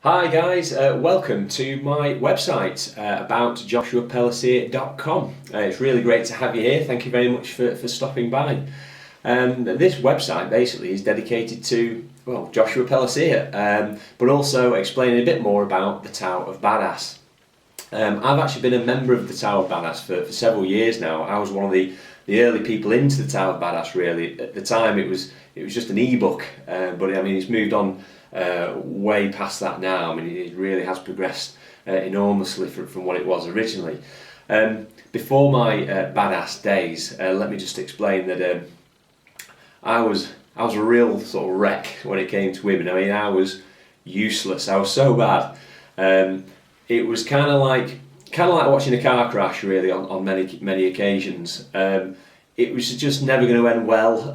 Hi guys, welcome to my website about joshuapellicer.com. It's really great to have you here. Thank you very much for stopping by. This website basically is dedicated to, well, Joshua Pellicer, but also explaining a bit more about the Tao of Badass. I've actually been a member of the Tao of Badass for several years now. I was one of the early people into the Tao of Badass really. At the time it was just an ebook, but I mean it's moved on way past that now. I mean it really has progressed enormously from what it was originally. Before my badass days, let me just explain that I was a real sort of wreck when it came to women. I mean I was useless. I was so bad. It was kind of like watching a car crash really on many occasions. It was just never going to end well.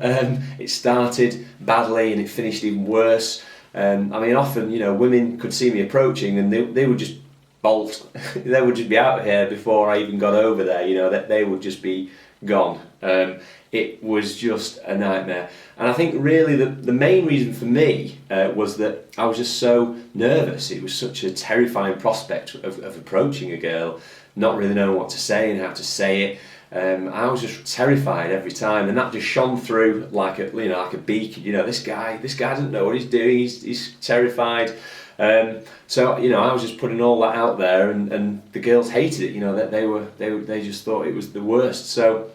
It started badly and it finished even worse. I mean often women could see me approaching and they would just bolt. They would just be out of here before I even got over there. That they would just be gone. It was just a nightmare. And I think really the main reason for me was that I was just so nervous. It was such a terrifying prospect of approaching a girl, not really knowing what to say and how to say it. I was just terrified every time, and that just shone through like a beacon. This guy doesn't know what he's doing. He's terrified. So I was just putting all that out there, and the girls hated it. That they just thought it was the worst. So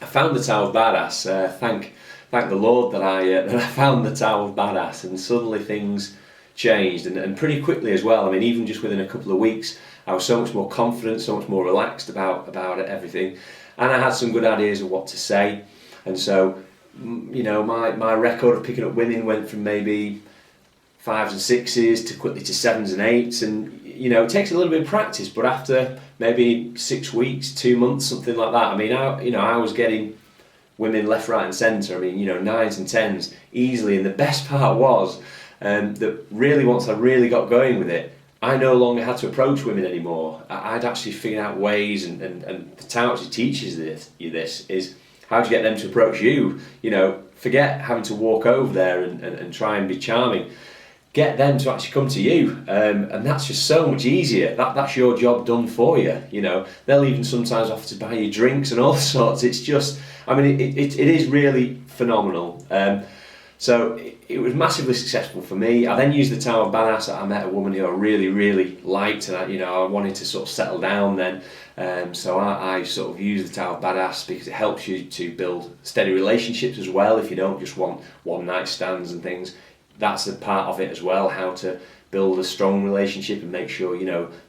I found the Tao of Badass. Thank the Lord that I found the Tao of Badass, and suddenly things changed, and pretty quickly as well. I mean, even just within a couple of weeks, I was so much more confident, so much more relaxed about everything, and I had some good ideas of what to say. And so, my record of picking up women went from maybe 5s and 6s to quickly to 7s and 8s, and it takes a little bit of practice, but after maybe 6 weeks, 2 months, something like that, I mean, I was getting women left, right and centre. I mean, 9s and 10s easily, and the best part was that really once I really got going with it, I no longer had to approach women anymore. I'd actually figured out ways, and the Tao actually teaches this is how to get them to approach you. Forget having to walk over there and try and be charming. Get them to actually come to you, and that's just so much easier. That's your job done for you. They'll even sometimes offer to buy you drinks and all sorts. It's just, I mean, it is really phenomenal. So it was massively successful for me. I then used the Tao of Badass. I met a woman who I really liked, and I wanted to sort of settle down then. So I sort of used the Tao of Badass because it helps you to build steady relationships as well. If you don't just want one night stands and things, that's a part of it as well. How to build a strong relationship and make sure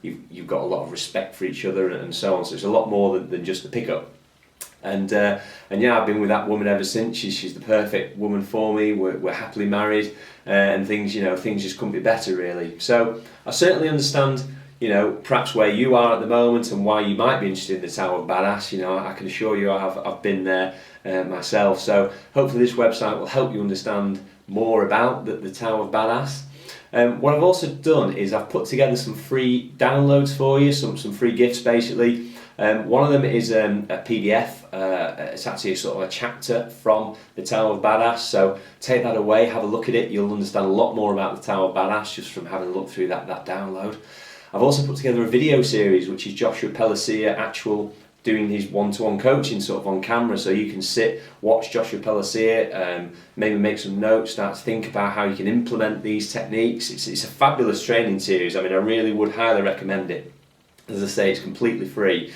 you've got a lot of respect for each other and so on. So it's a lot more than just the pickup. And yeah, I've been with that woman ever since. She's the perfect woman for me. We're happily married, and things just couldn't be better really. So I certainly understand perhaps where you are at the moment and why you might be interested in the Tao of Badass. I can assure you I've been there myself. So hopefully this website will help you understand more about the Tao of Badass. What I've also done is I've put together some free downloads for you, some free gifts basically. One of them is a PDF. It's actually a sort of a chapter from the Tao of Badass. So take that away, have a look at it. You'll understand a lot more about the Tao of Badass just from having a look through that download. I've also put together a video series which is Joshua Pellicer doing his one-to-one coaching sort of on camera, so you can sit, watch Joshua Pellicer, maybe make some notes, start to think about how you can implement these techniques. It's a fabulous training series. I mean, I really would highly recommend it. As I say, it's completely free.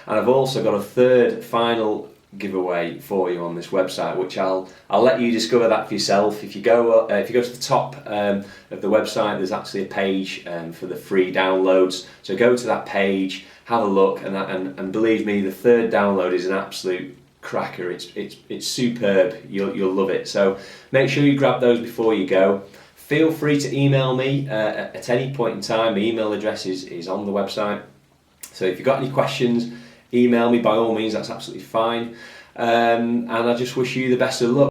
And I've also got a third final giveaway for you on this website, which I'll let you discover that for yourself. If you go to the top of the website, there's actually a page for the free downloads. So go to that page, have a look, and believe me, the third download is an absolute cracker. It's superb. You'll love it. So make sure you grab those before you go. Feel free to email me at any point in time. My email address is on the website. So if you've got any questions, email me by all means. That's absolutely fine. And I just wish you the best of luck.